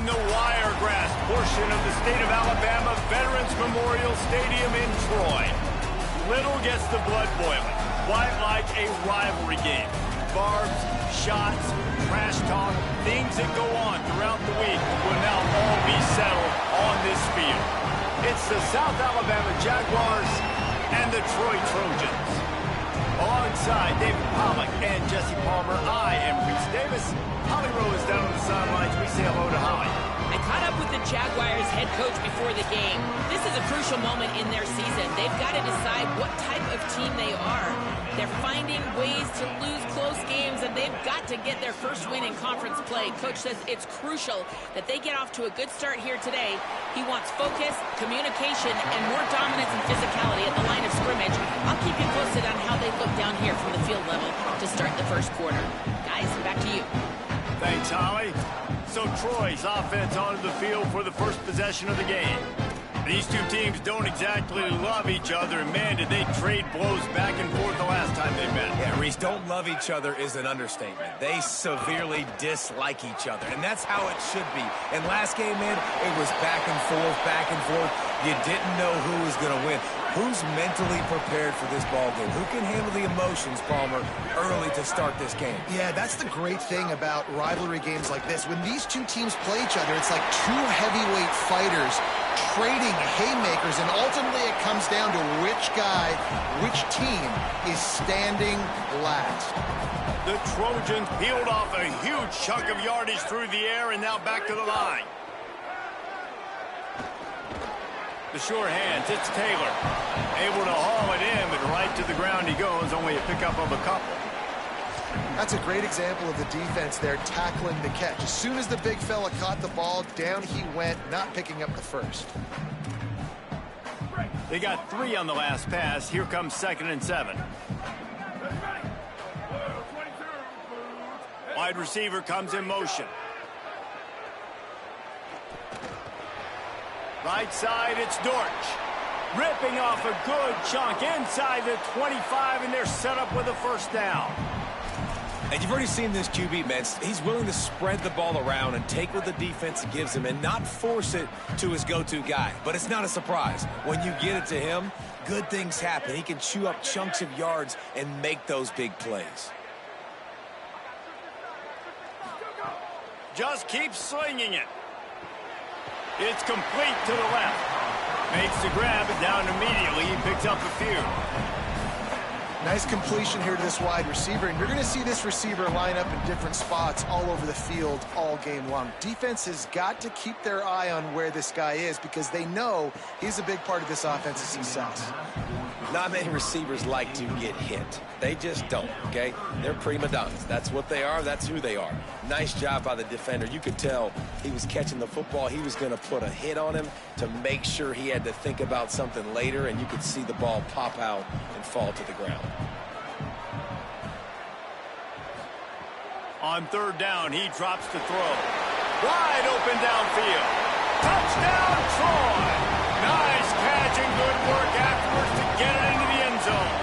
in the Wiregrass portion of the state of Alabama Veterans Memorial Stadium in Troy. Little gets the blood boiling, quite like a rivalry game. Barbs, shots, trash talk, things that go on throughout the week will now all be settled on this field. It's the South Alabama Jaguars and the Troy Trojans. Alongside David Pollock and Jesse Palmer, I am Reese Davis. Holly Rowe is down on the sidelines. We say hello to Holly. I caught up with the Jaguars head coach before the game. This is a crucial moment in their season. They've got to decide what type of team they are. They're finding ways to lose close games, and they've got to get their first win in conference play. Coach says it's crucial that they get off to a good start here today. He wants focus, communication, and more dominance and physicality at the line of scrimmage. I'll keep you posted on how they look down here from the field level to start the first quarter. Guys, back to you. Thanks, Holly. So Troy's offense onto the field for the first possession of the game. These two teams don't exactly love each other, and man, did they trade blows back and forth the last time they met. Yeah, Reese, don't love each other is an understatement. They severely dislike each other, and that's how it should be. And last game, man, it was back and forth, back and forth. You didn't know who was going to win. Who's mentally prepared for this ball game? Who can handle the emotions, Palmer, early to start this game? Yeah, that's the great thing about rivalry games like this. When these two teams play each other, it's like two heavyweight fighters trading haymakers, and ultimately it comes down to which guy, which team is standing last. The Trojans peeled off a huge chunk of yardage through the air and now back to the line. The sure hands, it's Taylor. Able to haul it in, but right to the ground he goes, only a pickup of a couple. That's a great example of the defense there tackling the catch. As soon as the big fella caught the ball, down he went, not picking up the first. They got 3 on the last pass. Here comes 2nd and 7. Wide receiver comes in motion. Right side, it's Dortch. Ripping off a good chunk inside the 25, and they're set up with a first down. And you've already seen this QB, man. He's willing to spread the ball around and take what the defense gives him and not force it to his go-to guy. But it's not a surprise. When you get it to him, good things happen. He can chew up chunks of yards and make those big plays. Just keep slinging it. It's complete to the left. Makes the grab, and down immediately. He picks up a few. Nice completion here to this wide receiver, and you're going to see this receiver line up in different spots all over the field all game long. Defense has got to keep their eye on where this guy is because they know he's a big part of this offense's success. Not many receivers like to get hit. They just don't, okay? They're prima donnas. That's what they are. That's who they are. Nice job by the defender. You could tell he was catching the football. He was going to put a hit on him to make sure he had to think about something later, and you could see the ball pop out and fall to the ground. On 3rd down, he drops to throw. Wide open downfield. Touchdown, Troy! Nice catch and good work afterwards to get it into the end zone.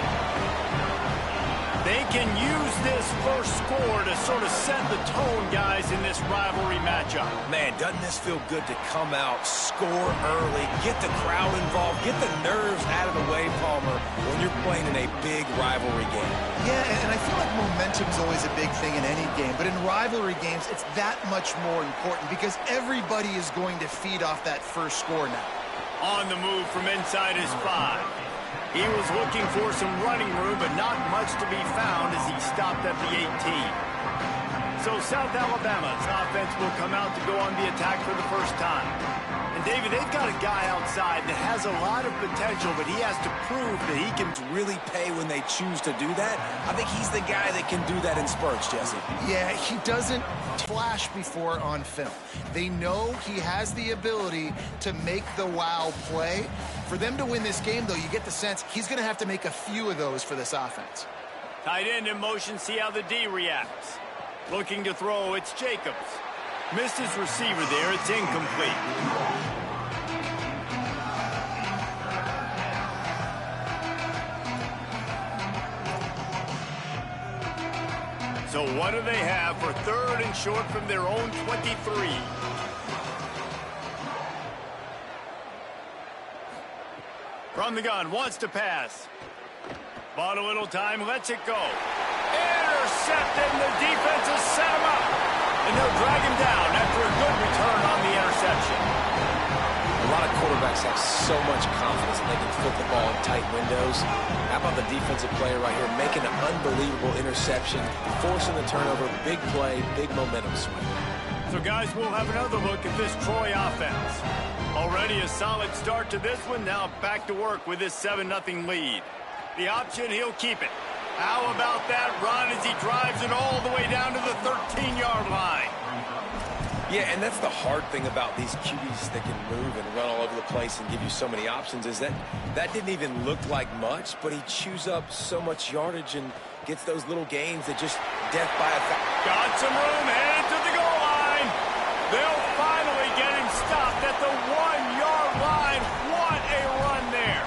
They can use this first score to sort of set the tone, guys, in this rivalry matchup. Man, doesn't this feel good to come out, score early, get the crowd involved, get the nerves out of the way, Palmer, when you're playing in a big rivalry game. Yeah, and I feel like momentum's always a big thing in any game, but in rivalry games, it's that much more important because everybody is going to feed off that first score now. On the move from inside his 5. He was looking for some running room, but not much to be found as he stopped at the 18. So South Alabama's offense will come out to go on the attack for the first time. And David, they've got a guy outside that has a lot of potential, but he has to prove that he can really pay when they choose to do that. I think he's the guy that can do that in spurts, Jesse. Yeah, he doesn't flash before on film. They know he has the ability to make the wow play. For them to win this game, though, you get the sense he's going to have to make a few of those for this offense. Tight end in motion, see how the D reacts. Looking to throw, it's Jacobs. Missed his receiver there, it's incomplete. So what do they have for 3rd and short from their own 23? From the gun, wants to pass. Bought a little time, lets it go. Intercepted, and the defense has set him up. And they'll drag him down after a good return on the interception. A lot of quarterbacks have so much confidence that they can fit the ball in tight windows. How about the defensive player right here making an unbelievable interception, forcing the turnover, big play, big momentum swing. So, guys, we'll have another look at this Troy offense. Already a solid start to this one. Now back to work with this 7-0 lead. The option, he'll keep it. How about that run as he drives it all the way down to the 13-yard line? Yeah, and that's the hard thing about these QBs that can move and run all over the place and give you so many options is that didn't even look like much, but he chews up so much yardage and gets those little gains that just death by a thousand. Got some room, headed to the goal line. They'll finally get him stopped at the 1-yard line. What a run there.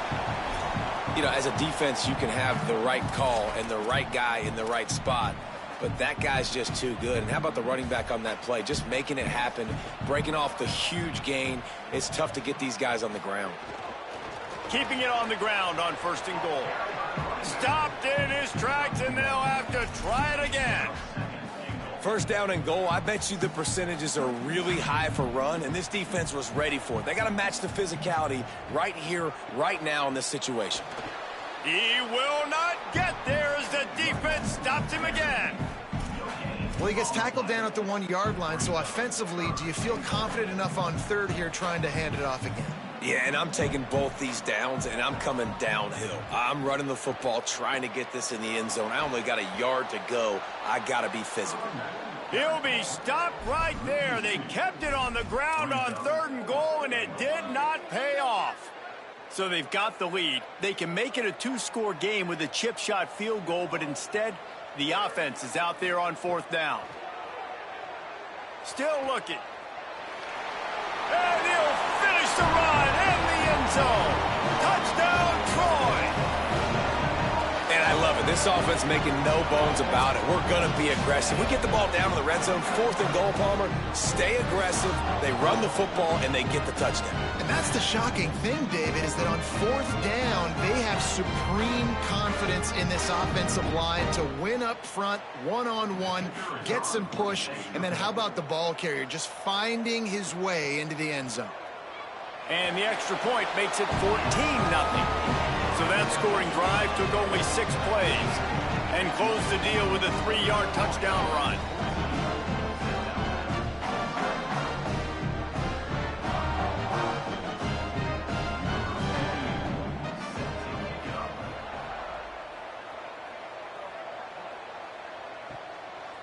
You know, as a defense, you can have the right call and the right guy in the right spot, but that guy's just too good. And how about the running back on that play? Just making it happen, breaking off the huge gain. It's tough to get these guys on the ground. Keeping it on the ground on 1st and goal. Stopped in his tracks, and they'll have to try it again. 1st down and goal, I bet you the percentages are really high for run, and this defense was ready for it. They got to match the physicality right here, right now in this situation. He will not get there as the defense stops him again. Well, he gets tackled down at the 1-yard line, so offensively, do you feel confident enough on 3rd here trying to hand it off again? Yeah, and I'm taking both these downs, and I'm coming downhill. I'm running the football, trying to get this in the end zone. I only got a yard to go. I got to be physical. He'll be stopped right there. They kept it on the ground on 3rd and goal, and it did not pay off. So they've got the lead. They can make it a 2-score game with a chip shot field goal, but instead, the offense is out there on 4th down. Still looking. And he'll finish the run in the end zone. Touchdown, Troy. And I love it. This offense making no bones about it. We're going to be aggressive. We get the ball down to the red zone, 4th and goal, Palmer. Stay aggressive. They run the football, and they get the touchdown. And that's the shocking thing, David, is that on 4th down, they have supreme confidence in this offensive line to win up front, one-on-one, get some push, and then how about the ball carrier just finding his way into the end zone? And the extra point makes it 14-0. So that scoring drive took only 6 plays and closed the deal with a 3-yard touchdown run.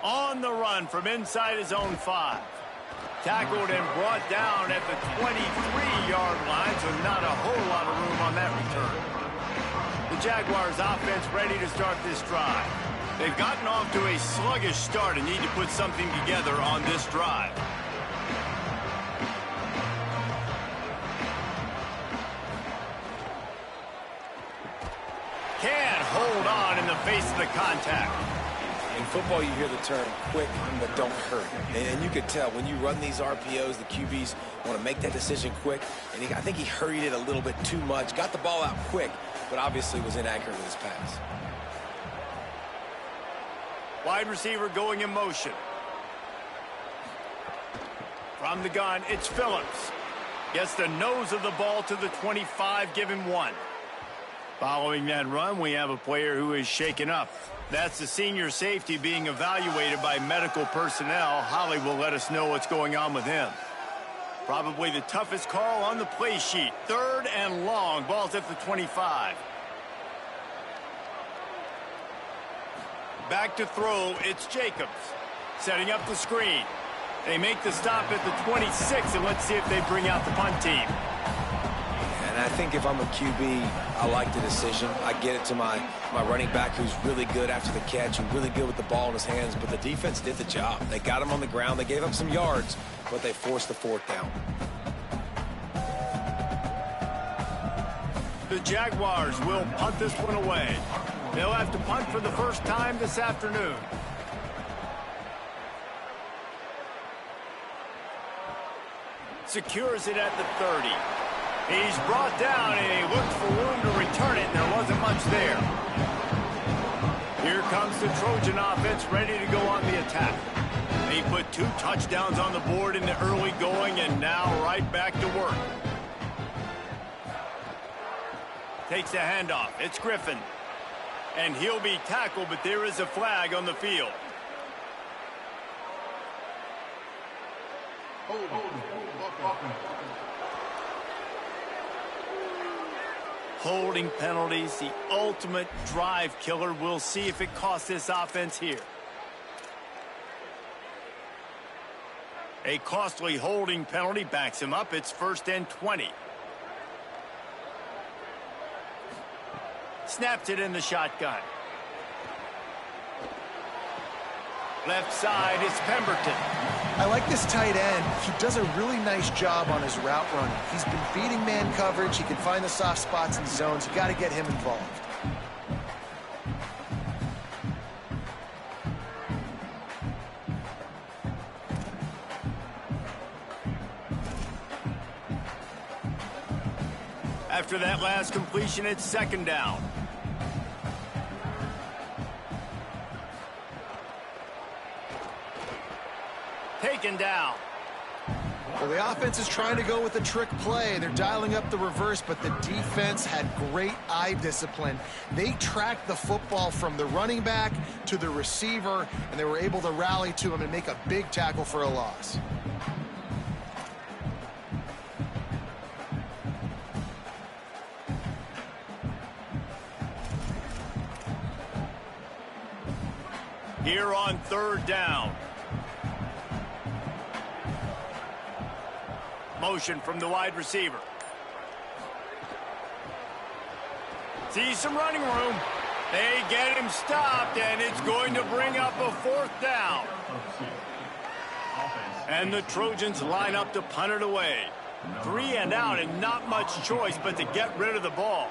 On the run from inside his own 5. Tackled and brought down at the 23-yard line, so not a whole lot of room on that return. The Jaguars offense ready to start this drive. They've gotten off to a sluggish start and need to put something together on this drive. Can't hold on in the face of the contact. In football, you hear the term quick but don't hurry. And you could tell when you run these RPOs, the QBs want to make that decision quick. And I think he hurried it a little bit too much, got the ball out quick, but obviously was inaccurate with his pass. Wide receiver going in motion. From the gun, it's Phillips. Gets the nose of the ball to the 25, give him 1. Following that run, we have a player who is shaken up. That's the senior safety being evaluated by medical personnel. Holly will let us know what's going on with him. Probably the toughest call on the play sheet. 3rd and long. Ball's at the 25. Back to throw. It's Jacobs. Setting up the screen. They make the stop at the 26, and let's see if they bring out the punt team. And I think if I'm a QB, I like the decision. I get it to my running back who's really good after the catch and really good with the ball in his hands, but the defense did the job. They got him on the ground. They gave up some yards, but they forced the 4th down. The Jaguars will punt this one away. They'll have to punt for the first time this afternoon. Secures it at the 30. He's brought down, and he looked for room to return it, and there wasn't much there. Here comes the Trojan offense ready to go on the attack. They put 2 touchdowns on the board in the early going, and now right back to work. Takes a handoff. It's Griffin. And he'll be tackled, but there is a flag on the field. Holding penalties, the ultimate drive killer. We'll see if it costs this offense here. A costly holding penalty backs him up. It's 1st and 20. Snaps it in the shotgun. Left side, it's Pemberton. I like this tight end. He does a really nice job on his route running. He's been beating man coverage. He can find the soft spots and zones. You got to get him involved. After that last completion, it's 2nd down. Taken down. Well, the offense is trying to go with a trick play. They're dialing up the reverse, but the defense had great eye discipline. They tracked the football from the running back to the receiver, and they were able to rally to him and make a big tackle for a loss. Here on 3rd down. Motion from the wide receiver. Sees some running room. They get him stopped, and it's going to bring up a 4th down. And the Trojans line up to punt it away. 3 and out, and not much choice but to get rid of the ball.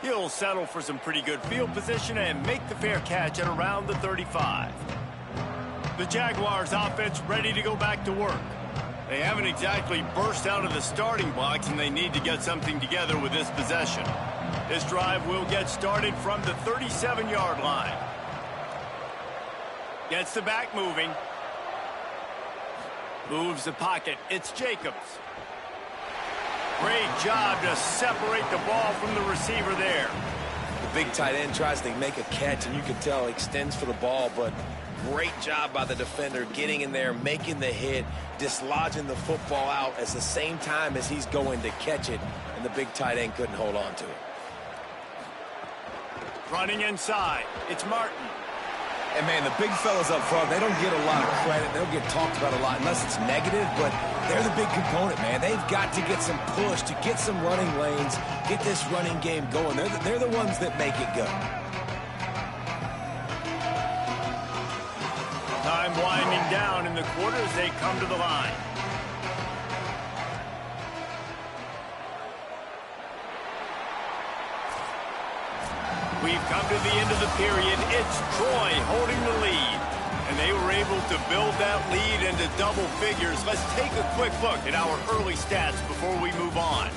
He'll settle for some pretty good field position and make the fair catch at around the 35. The Jaguars offense ready to go back to work. They haven't exactly burst out of the starting blocks, and they need to get something together with this possession. This drive will get started from the 37-yard line. Gets the back moving. Moves the pocket. It's Jacobs. Great job to separate the ball from the receiver there. The big tight end tries to make a catch, and you can tell he extends for the ball, but great job by the defender getting in there, making the hit, dislodging the football out at the same time as he's going to catch it, and the big tight end couldn't hold on to it. Running inside, it's Martin. And, man, the big fellas up front, they don't get a lot of credit. They don't get talked about a lot unless it's negative, but they're the big component, man. They've got to get some push, to get some running lanes, get this running game going. They're the ones that make it go. Time winding down in the quarter as they come to the line. We've come to the end of the period. It's Troy holding the lead. And they were able to build that lead into double figures. Let's take a quick look at our early stats before we move on.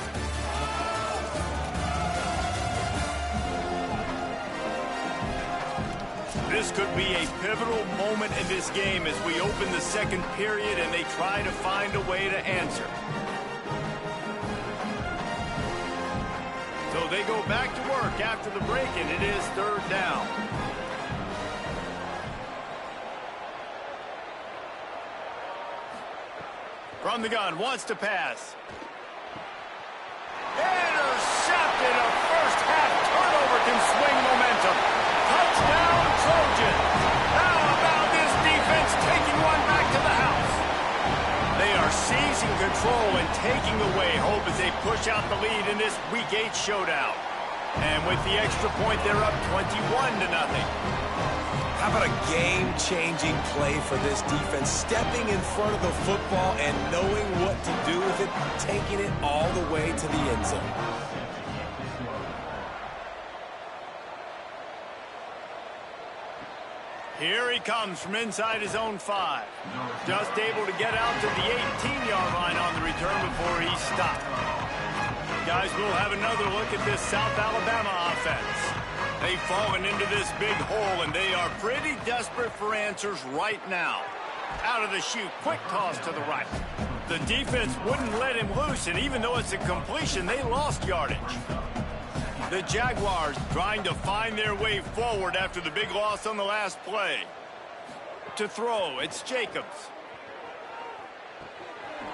This could be a pivotal moment in this game as we open the 2nd period and they try to find a way to answer. So they go back to work after the break, and it is 3rd down. From the gun, wants to pass. Intercepted. A first-half turnover can swing momentum. Touchdown, Trojans. How about this defense taking one back to the house? They are seizing control and taking away hope as they push out the lead in this Week 8 showdown. And with the extra point, they're up 21-0. How about a game-changing play for this defense? Stepping in front of the football and knowing what to do with it, taking it all the way to the end zone. Here he comes from inside his own 5. Just able to get out to the 18-yard line on the return before he's stopped. Guys, we'll have another look at this South Alabama offense. They've fallen into this big hole, and they are pretty desperate for answers right now. Out of the chute, quick toss to the right. The defense wouldn't let him loose, and even though it's a completion, they lost yardage. The Jaguars trying to find their way forward after the big loss on the last play. To throw, it's Jacobs.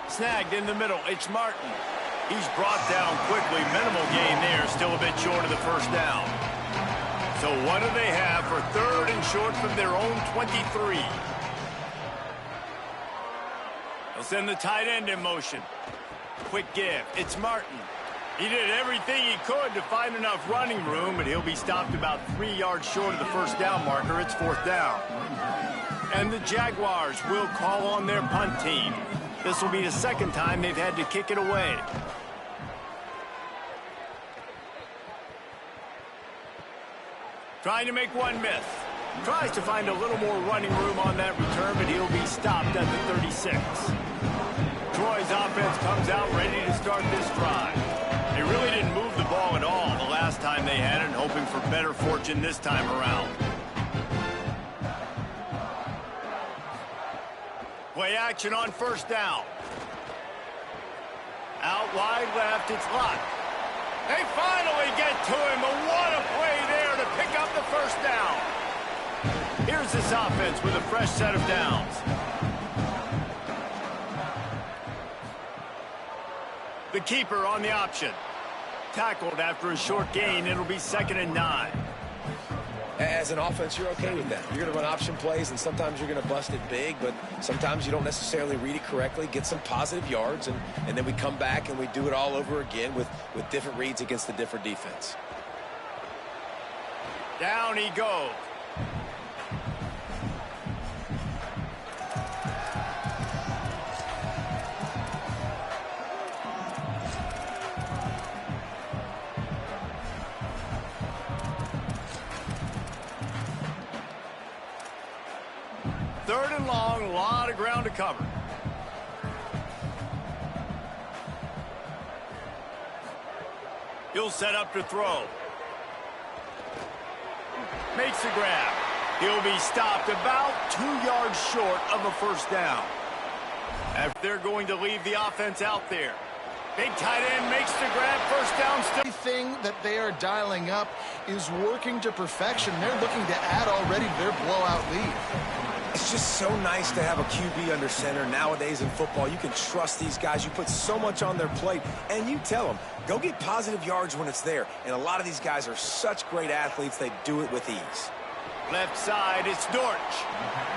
Snagged in the middle, it's Martin. He's brought down quickly. Minimal gain there, still a bit short of the first down. So what do they have for third and short from their own 23? They'll send the tight end in motion. Quick give. It's Martin. He did everything he could to find enough running room, but he'll be stopped about 3 yards short of the first down marker. It's fourth down. And the Jaguars will call on their punt team. This will be the second time they've had to kick it away. Trying to make one miss. Tries to find a little more running room on that return, but he'll be stopped at the 36. Troy's offense comes out ready to start this drive. They really didn't move the ball at all the last time they had it, hoping for better fortune this time around. Play action on first down. Out wide left, it's Lott. They finally get to him, but what a play there to pick up the first down. Here's this offense with a fresh set of downs. The keeper on the option. Tackled after a short gain. It'll be 2nd and 9. As an offense, you're okay with that. You're going to run option plays, and sometimes you're going to bust it big, but sometimes you don't necessarily read it correctly, get some positive yards, and then we come back and we do it all over again with different reads against the different defense. Down he goes. Third and long, a lot of ground to cover. He'll set up to throw. Makes the grab. He'll be stopped about 2 yards short of a first down. After they're going to leave the offense out there. Big tight end makes the grab, first down. Everything that they are dialing up is working to perfection. They're looking to add already to their blowout lead. It's just so nice to have a QB under center. Nowadays in football, you can trust these guys. You put so much on their plate, and you tell them, go get positive yards when it's there. And a lot of these guys are such great athletes, they do it with ease. Left side, it's Dortch.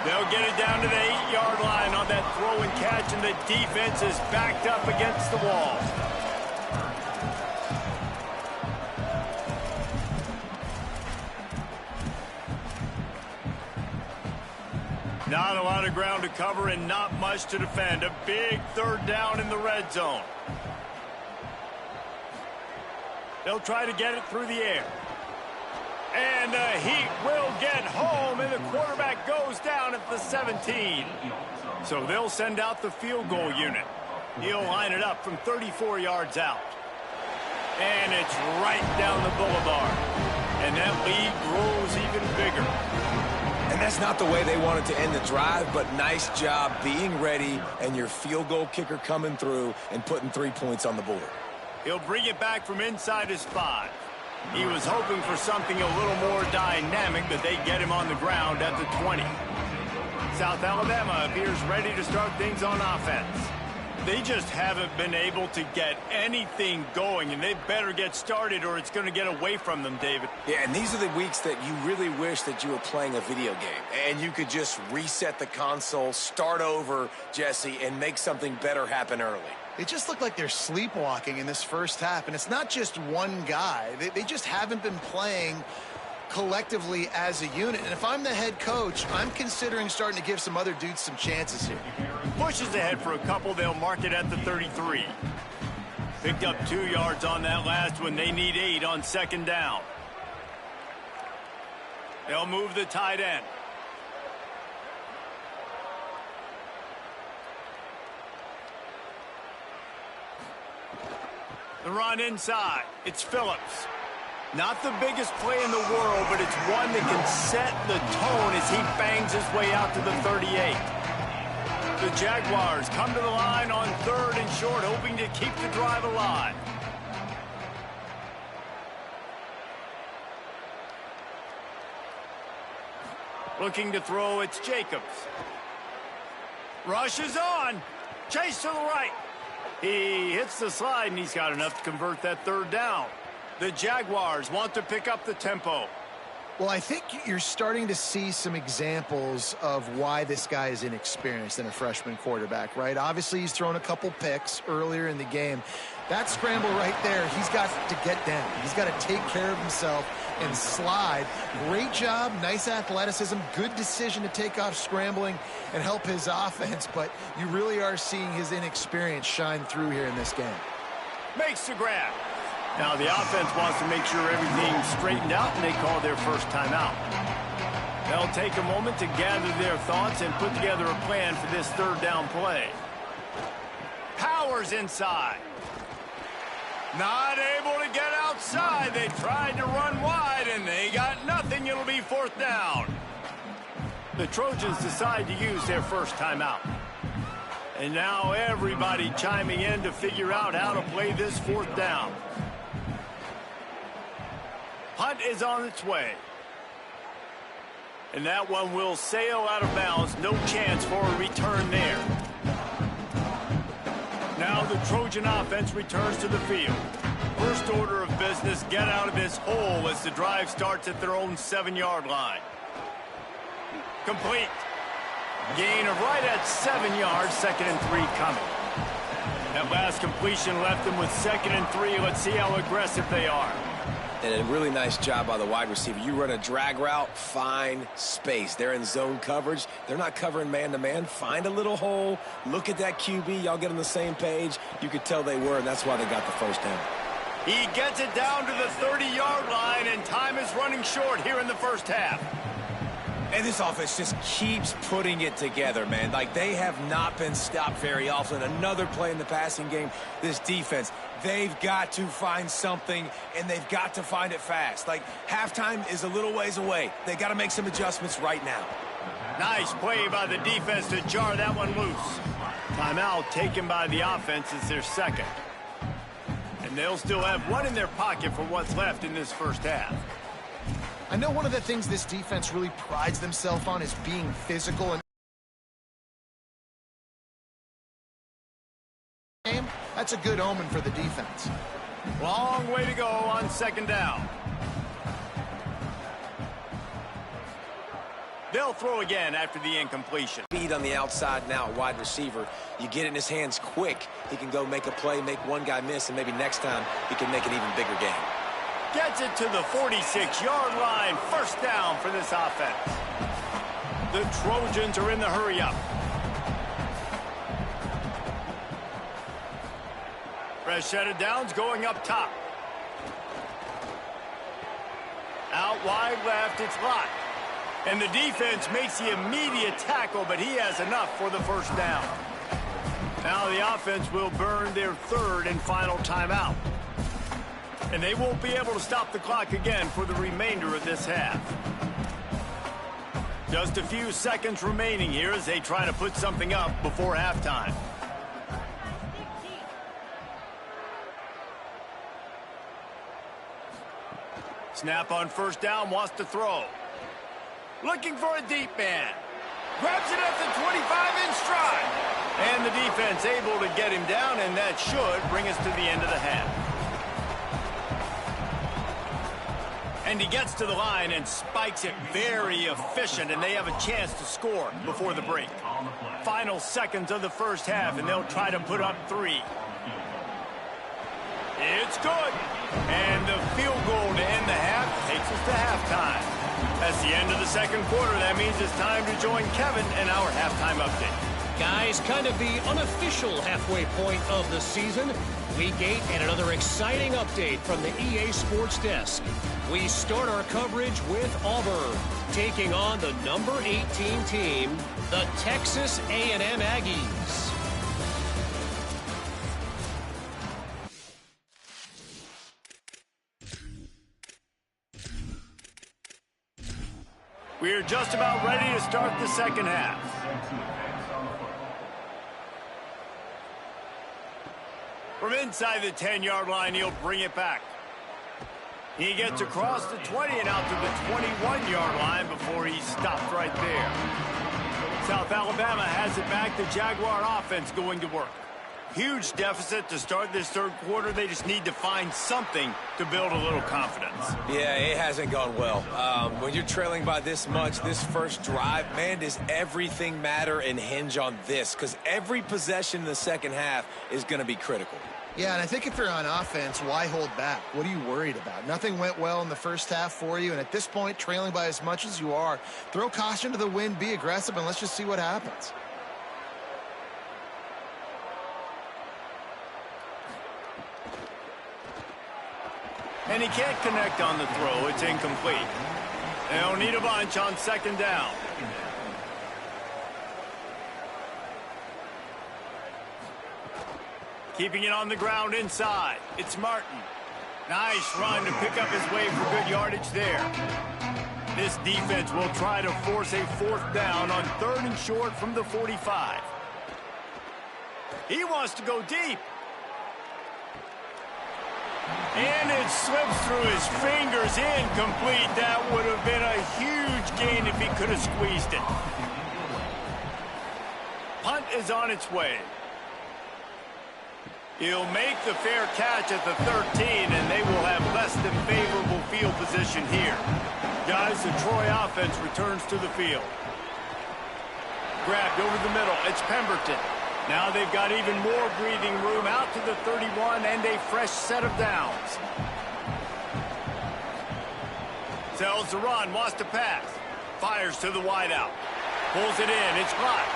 They'll get it down to the 8-yard line on that throw and catch, and the defense is backed up against the wall. Not a lot of ground to cover and not much to defend. A big third down in the red zone. They'll try to get it through the air. And the Heat will get home, and the quarterback goes down at the 17. So they'll send out the field goal unit. He'll line it up from 34 yards out. And it's right down the boulevard. And that lead grows even bigger. And that's not the way they wanted to end the drive, but nice job being ready and your field goal kicker coming through and putting 3 points on the board. He'll bring it back from inside his 5. He was hoping for something a little more dynamic, but they get him on the ground at the 20. South Alabama appears ready to start things on offense. They just haven't been able to get anything going, and they better get started or it's going to get away from them, David. Yeah, and these are the weeks that you really wish that you were playing a video game and you could just reset the console, start over, Jesse, and make something better happen early. It just looked like they're sleepwalking in this first half, and it's not just one guy. They just haven't been playing collectively as a unit. And if I'm the head coach, I'm considering starting to give some other dudes some chances here. Pushes ahead for a couple. They'll mark it at the 33. Picked up 2 yards on that last one. They need 8 on second down. They'll move the tight end. The run inside. It's Phillips. Not the biggest play in the world, but it's one that can set the tone as he bangs his way out to the 38. The Jaguars come to the line on 3rd and short, hoping to keep the drive alive. Looking to throw, it's Jacobs. Rush is on. Chase to the right. He hits the slide, and he's got enough to convert that 3rd down. The Jaguars want to pick up the tempo. Well, I think you're starting to see some examples of why this guy is inexperienced in a freshman quarterback, right? Obviously, he's thrown a couple picks earlier in the game. That scramble right there, he's got to get down. He's got to take care of himself and slide. Great job, nice athleticism, good decision to take off scrambling and help his offense, but you really are seeing his inexperience shine through here in this game. Makes the grab. Now the offense wants to make sure everything's straightened out, and they call their first timeout. They'll take a moment to gather their thoughts and put together a plan for this 3rd down play. Powers inside. Not able to get outside. They tried to run wide, and they got nothing. It'll be 4th down. The Trojans decide to use their first timeout. And now everybody chiming in to figure out how to play this 4th down. Punt is on its way. And that one will sail out of bounds. No chance for a return there. Now the Trojan offense returns to the field. First order of business, get out of this hole as the drive starts at their own 7-yard line. Complete. Gain of right at 7 yards, 2nd and 3 coming. That last completion left them with 2nd and 3. Let's see how aggressive they are. And a really nice job by the wide receiver. You run a drag route, find space. They're in zone coverage. They're not covering man-to-man. Find a little hole. Look at that QB. Y'all get on the same page. You could tell they were, and that's why they got the first down. He gets it down to the 30-yard line, and time is running short here in the first half. And this offense just keeps putting it together, man. Like, they have not been stopped very often. Another play in the passing game. This defense, they've got to find something, and they've got to find it fast. Like, halftime is a little ways away. They got to make some adjustments right now. Nice play by the defense to jar that one loose. Timeout taken by the offense is their 2nd. And they'll still have one in their pocket for what's left in this first half. I know one of the things this defense really prides themselves on is being physical. And that's a good omen for the defense. Long way to go on 2nd down. They'll throw again after the incompletion. Speed on the outside now, wide receiver. You get it in his hands quick. He can go make a play, make one guy miss, and maybe next time he can make an even bigger game. Gets it to the 46-yard line. First down for this offense. The Trojans are in the hurry-up. Fresh set of downs going up top. Out wide left, it's Lott. And the defense makes the immediate tackle, but he has enough for the first down. Now the offense will burn their 3rd and final timeout. And they won't be able to stop the clock again for the remainder of this half. Just a few seconds remaining here as they try to put something up before halftime. Snap on first down, wants to throw. Looking for a deep man. Grabs it at the 25 in stride. And the defense able to get him down, and that should bring us to the end of the half. And he gets to the line and spikes it very efficient, and they have a chance to score before the break. Final seconds of the first half, and they'll try to put up 3. It's good. And the field goal to end the half takes us to halftime. That's the end of the 2nd quarter. That means it's time to join Kevin in our halftime update. Guys, kind of the unofficial halfway point of the season. Week 8 and another exciting update from the EA Sports Desk. We start our coverage with Auburn, taking on the number 18 team, the Texas A&M Aggies. We are just about ready to start the second half. From inside the 10-yard line, he'll bring it back. He gets across the 20 and out to the 21-yard line before he's stopped right there. South Alabama has it back. The Jaguar offense going to work. Huge deficit to start this third quarter. They just need to find something to build a little confidence. Yeah, it hasn't gone well. When you're trailing by this much, this first drive, man, does everything matter and hinge on this? Because every possession in the second half is going to be critical. Yeah, and I think if you're on offense, why hold back? What are you worried about? Nothing went well in the first half for you, and at this point, trailing by as much as you are, throw caution to the wind, be aggressive, and let's just see what happens. And he can't connect on the throw. It's incomplete. They'll need a bunch on second down. Keeping it on the ground inside. It's Martin. Nice run to pick up his way for good yardage there. This defense will try to force a fourth down on 3rd and short from the 45. He wants to go deep. And it slips through his fingers, incomplete. That would have been a huge gain if he could have squeezed it. Punt is on its way. He'll make the fair catch at the 13, and they will have less than favorable field position here. Guys, the Troy offense returns to the field. Grabbed over the middle. It's Pemberton. Now they've got even more breathing room out to the 31 and a fresh set of downs. Sells the run, wants to pass. Fires to the wideout. Pulls it in, it's hot.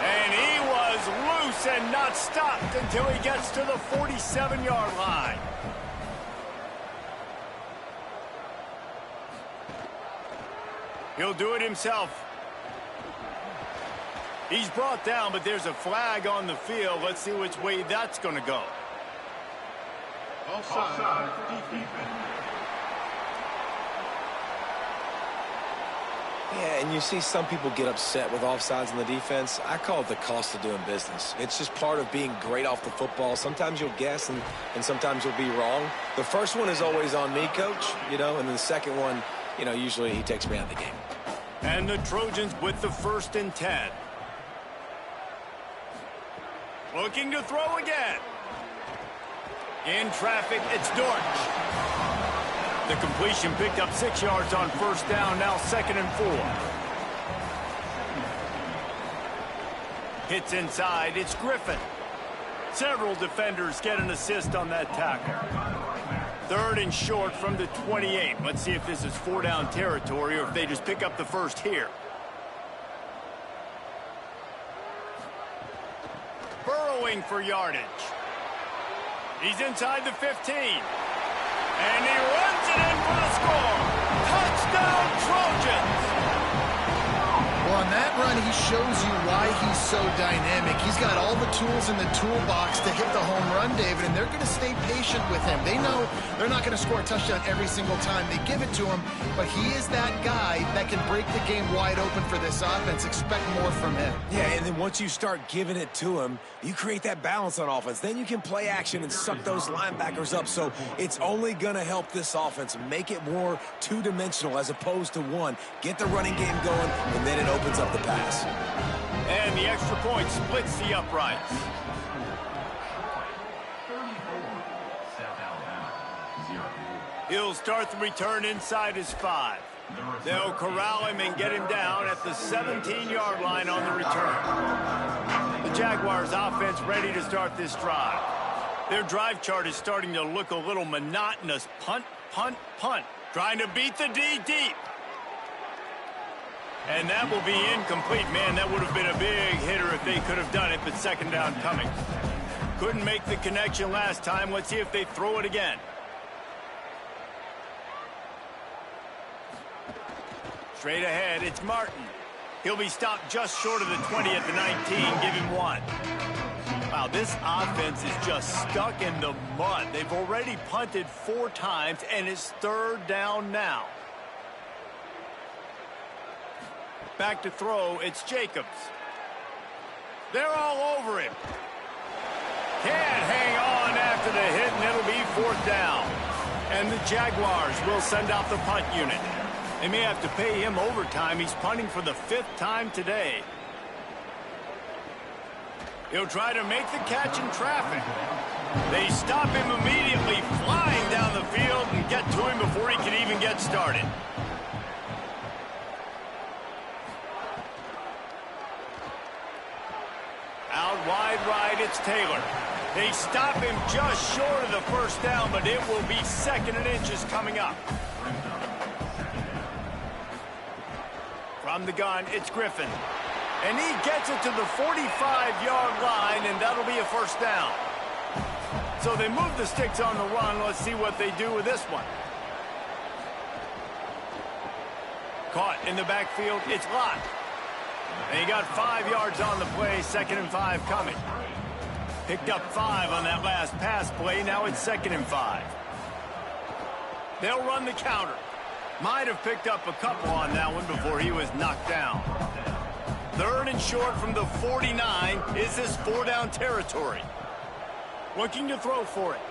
And he was loose and not stopped until he gets to the 47-yard line. He'll do it himself. He's brought down, but there's a flag on the field. Let's see which way that's going to go. Offside. Yeah, and you see some people get upset with offsides in the defense. I call it the cost of doing business. It's just part of being great off the football. Sometimes you'll guess, and sometimes you'll be wrong. The first one is always on me, Coach, and then the second one, usually he takes me out of the game. And the Trojans with the 1st and 10. Looking to throw again. In traffic, it's Dortch. The completion picked up 6 yards on 1st down, now 2nd and 4. Hits inside, it's Griffin. Several defenders get an assist on that tackle. 3rd and short from the 28. Let's see if this is 4-down territory or if they just pick up the first here. Burrowing for yardage. He's inside the 15. And he runs it in for the score. Touchdown, Trojans! Well, on that run, he shows you why he's so dynamic. He's got all the tools in the toolbox to hit the home run, David, and they're going to stay patient with him. They know they're not going to score a touchdown every single time they give it to him, but he is that guy that can break the game wide open for this offense. Expect more from him. Yeah, and then once you start giving it to him, you create that balance on offense. Then you can play action and suck those linebackers up. So it's only going to help this offense make it more two-dimensional as opposed to one. Get the running game going, and then it opens up the pass. And the extra point splits the uprights. He'll start the return inside his 5. They'll corral him and get him down at the 17-yard line on the return. The Jaguars offense ready to start this drive. Their drive chart is starting to look a little monotonous. Punt, punt, punt. Trying to beat the D deep. And that will be incomplete. Man, that would have been a big hitter if they could have done it, but 2nd down coming. Couldn't make the connection last time. Let's see if they throw it again. Straight ahead, it's Martin. He'll be stopped just short of the 20 at the 19. Give him 1. Wow, this offense is just stuck in the mud. They've already punted 4 times, and it's 3rd down now. Back to throw, it's Jacobs. They're all over him. Can't hang on after the hit, and it'll be 4th down. And the Jaguars will send out the punt unit. They may have to pay him overtime. He's punting for the 5th time today. He'll try to make the catch in traffic. They stop him immediately, flying down the field and get to him before he can even get started. Out wide right, it's Taylor. They stop him just short of the 1st down, but it will be 2nd and inches coming up. From the gun, it's Griffin. And he gets it to the 45-yard line, and that'll be a 1st down. So they move the sticks on the run. Let's see what they do with this one. Caught in the backfield, it's Lott. And he got 5 yards on the play, 2nd and 5 coming. Picked up 5 on that last pass play. Now it's 2nd and 5. They'll run the counter. Might have picked up a couple on that one before he was knocked down. 3rd and short from the 49. Is this 4-down territory? Looking to throw for it.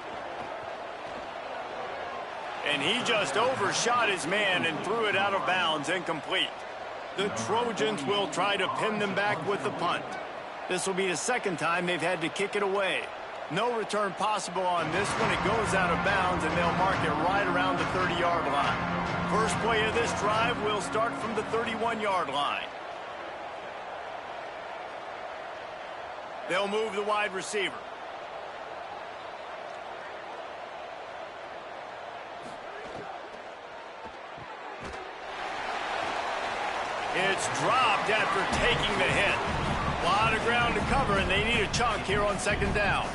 And he just overshot his man and threw it out of bounds, incomplete. The Trojans will try to pin them back with the punt. This will be the 2nd time they've had to kick it away. No return possible on this one. It goes out of bounds, and they'll mark it right around the 30-yard line. First play of this drive will start from the 31-yard line. They'll move the wide receiver. It's dropped after taking the hit. A lot of ground to cover, and they need a chunk here on 2nd down.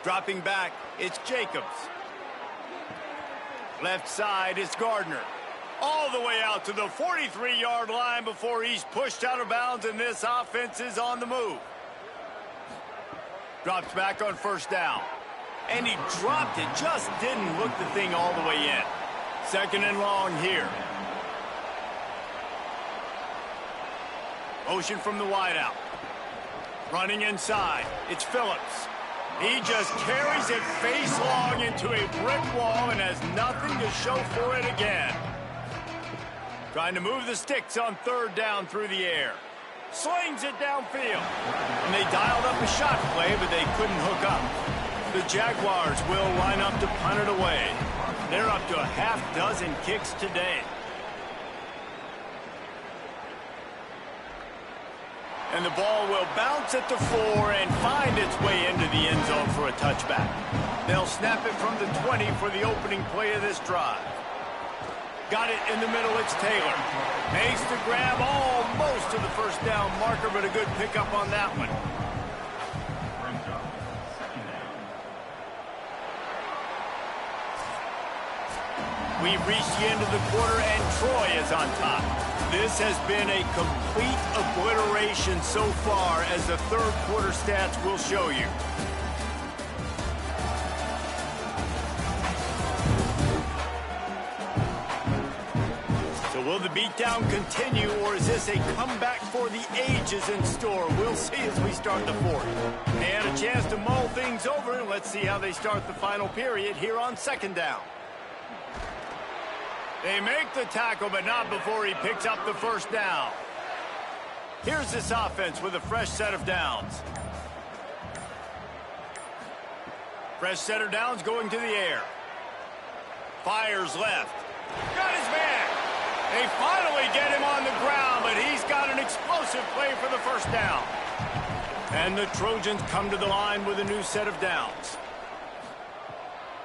Dropping back, it's Jacobs. Left side, it's Gardner. All the way out to the 43-yard line before he's pushed out of bounds, and this offense is on the move. Drops back on 1st down. And he dropped it, just didn't look the thing all the way in. 2nd and long here. Motion from the wideout. Running inside, it's Phillips. He just carries it face long into a brick wall and has nothing to show for it again. Trying to move the sticks on 3rd down through the air. Slings it downfield. And they dialed up a shot play, but they couldn't hook up. The Jaguars will line up to punt it away. They're up to a half-dozen kicks today. And the ball will bounce at the 4 and find its way into the end zone for a touchback. They'll snap it from the 20 for the opening play of this drive. Got it in the middle, it's Taylor. Makes the grab almost to the 1st down marker, but a good pickup on that one. We've reached the end of the quarter, and Troy is on top. This has been a complete obliteration so far, as the 3rd quarter stats will show you. So will the beatdown continue, or is this a comeback for the ages in store? We'll see as we start the 4th. They had a chance to mull things over, and let's see how they start the final period here on 2nd down. They make the tackle, but not before he picks up the 1st down. Here's this offense with a fresh set of downs. Fresh set of downs going to the air. Fires left. Got his man. They finally get him on the ground, but he's got an explosive play for the 1st down. And the Trojans come to the line with a new set of downs.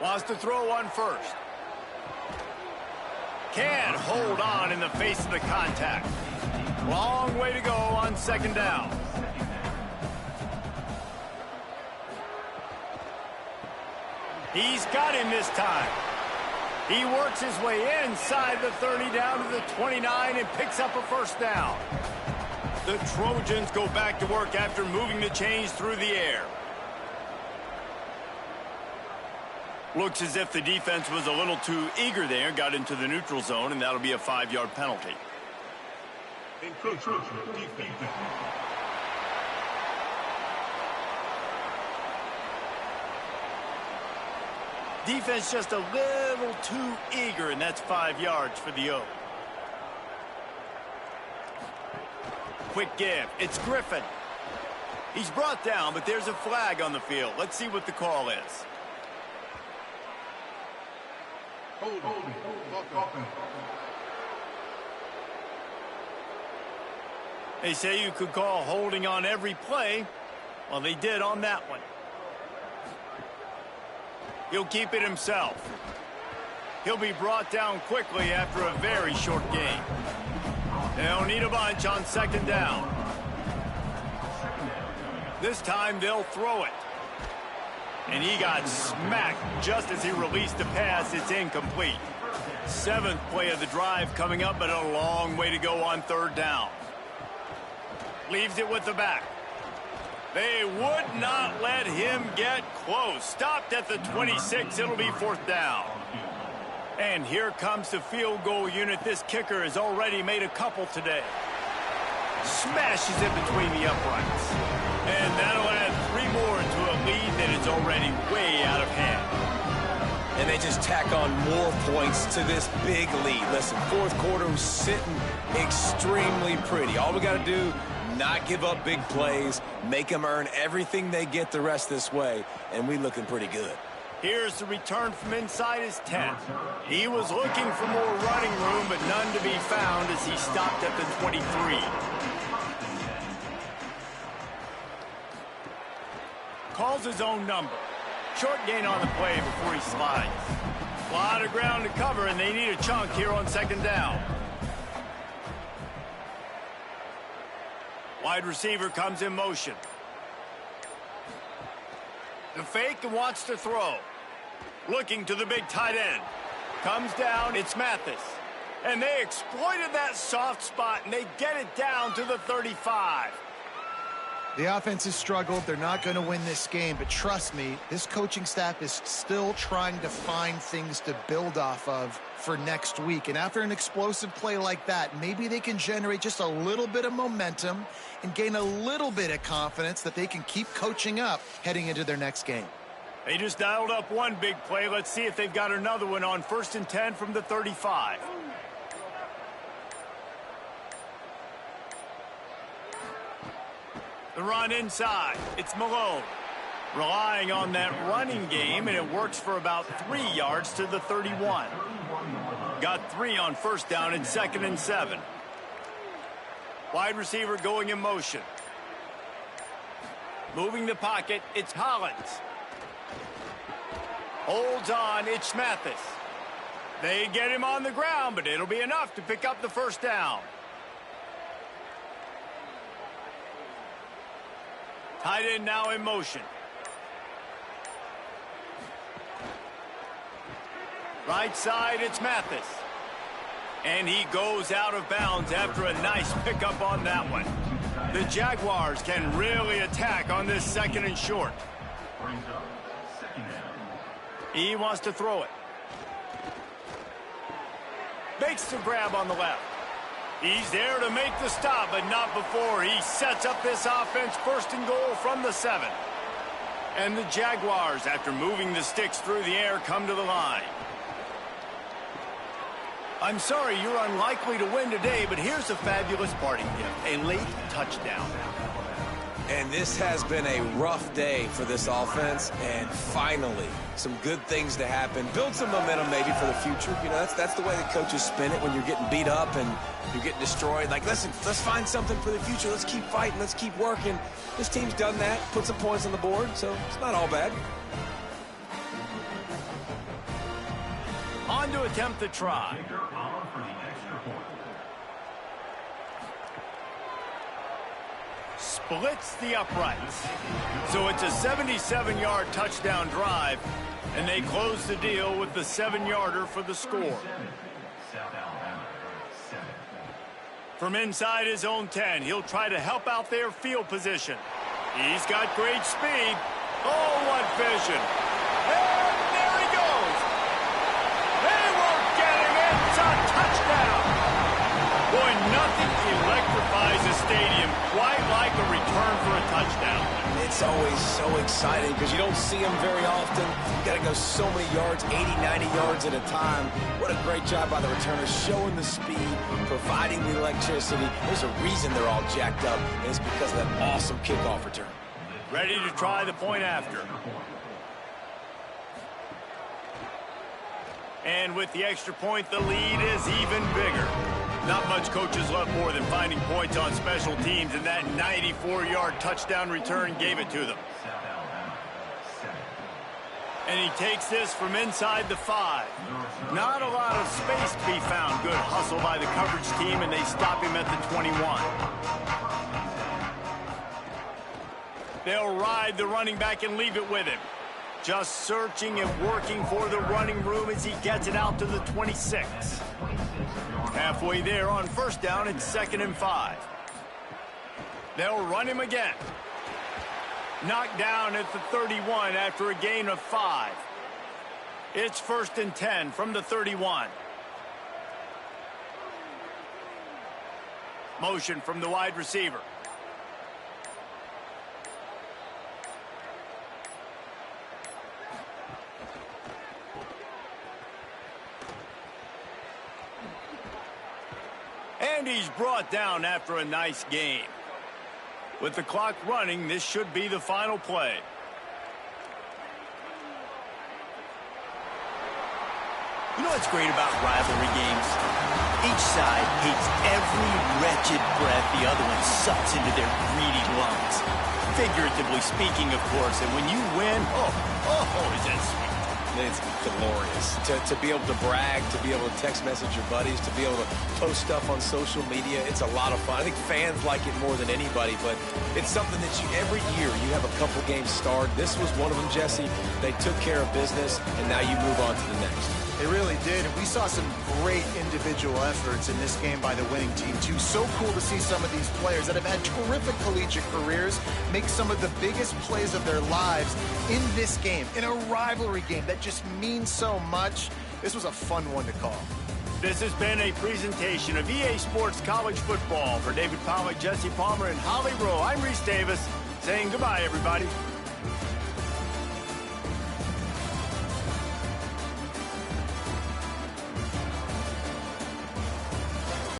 Wants to throw on 1st. Can't hold on in the face of the contact. Long way to go on 2nd down. He's got him this time. He works his way inside the 30 down to the 29 and picks up a 1st down. The Trojans go back to work after moving the chains through the air. Looks as if the defense was a little too eager there, got into the neutral zone, and that'll be a 5-yard penalty. Defense just a little too eager, and that's 5 yards for the O. Quick give. It's Griffin. He's brought down, but there's a flag on the field. Let's see what the call is. They say you could call holding on every play. Well, they did on that one. He'll keep it himself. He'll be brought down quickly after a very short game. They'll need a bunch on 2nd down. This time they'll throw it. And he got smacked just as he released the pass. It's incomplete. 7th play of the drive coming up, but a long way to go on 3rd down. Leaves it with the back. They would not let him get close. Stopped at the 26. It'll be 4th down. And here comes the field goal unit. This kicker has already made a couple today. Smashes it between the uprights. And that'll add 3 more to a lead that is already way out of hand. And they just tack on more points to this big lead. Listen, 4th quarter was sitting extremely pretty. All we got to do, not give up big plays, make them earn everything they get the rest this way, and we looking pretty good. Here's the return from inside his 10. He was looking for more running room, but none to be found as he stopped at the 23. Calls his own number. Short gain on the play before he slides. A lot of ground to cover, and they need a chunk here on 2nd down. Wide receiver comes in motion. The fake and wants to throw. Looking to the big tight end. Comes down, it's Mathis. And they exploited that soft spot, and they get it down to the 35. The offense has struggled. They're not going to win this game, but trust me, this coaching staff is still trying to find things to build off of for next week. And after an explosive play like that, maybe they can generate just a little bit of momentum and gain a little bit of confidence that they can keep coaching up heading into their next game. They just dialed up one big play. Let's see if they've got another one on 1st and 10 from the 35. The run inside. It's Malone. Relying on that running game, and it works for about 3 yards to the 31. Got 3 on 1st down and 2nd and 7. Wide receiver going in motion. Moving the pocket, it's Hollins. Holds on, it's Mathis. They get him on the ground, but it'll be enough to pick up the 1st down. Tight end now in motion. Right side, it's Mathis. And he goes out of bounds after a nice pickup on that one. The Jaguars can really attack on this 2nd and short. He wants to throw it. Makes the grab on the left. He's there to make the stop, but not before he sets up this offense. 1st and goal from the 7. And the Jaguars, after moving the sticks through the air, come to the line. I'm sorry you're unlikely to win today, but here's a fabulous parting gift, a late touchdown. And this has been a rough day for this offense, and finally, some good things to happen. Build some momentum maybe for the future. You know, that's the way the coaches spin it when you're getting beat up and you're getting destroyed. Like, listen, let's find something for the future. Let's keep fighting. Let's keep working. This team's done that, put some points on the board, so it's not all bad. On to attempt the try. Splits the uprights. So it's a 77-yard touchdown drive, and they close the deal with the 7-yarder for the score. From inside his own 10, he'll try to help out their field position. He's got great speed. Oh, what vision. And there he goes. stadium, quite like a return for a touchdown. It's always so exciting because you don't see them very often. You got to go so many yards, 80, 90 yards at a time. What a great job by the returners, showing the speed, providing the electricity. There's a reason they're all jacked up, and it's because of that awesome kickoff return. Ready to try the point after. And with the extra point, the lead is even bigger. Not much coaches love more than finding points on special teams, and that 94-yard touchdown return gave it to them. And he takes this from inside the 5. Not a lot of space to be found. Good hustle by the coverage team, and they stop him at the 21. They'll ride the running back and leave it with him. Just searching and working for the running room as he gets it out to the 26. Halfway there on first down, it's 2nd and 5. They'll run him again. Knocked down at the 31 after a gain of 5. It's 1st and 10 from the 31. Motion from the wide receiver. And he's brought down after a nice gain. With the clock running, this should be the final play. You know what's great about rivalry games? Each side hates every wretched breath the other one sucks into their greedy lungs. Figuratively speaking, of course. And when you win, is that sweet. It's glorious to be able to brag, to be able to text message your buddies, to be able to post stuff on social media. It's a lot of fun. I think fans like it more than anybody, but it's something that every year you have a couple games starred. This was one of them, Jesse. They took care of business, and now you move on to the next. They really did. And we saw some great individual efforts in this game by the winning team, too. So cool to see some of these players that have had terrific collegiate careers make some of the biggest plays of their lives in this game, in a rivalry game that just means so much. This was a fun one to call. This has been a presentation of EA Sports College Football. For David Pollack, Jesse Palmer, and Holly Rowe, I'm Reese Davis saying goodbye, everybody.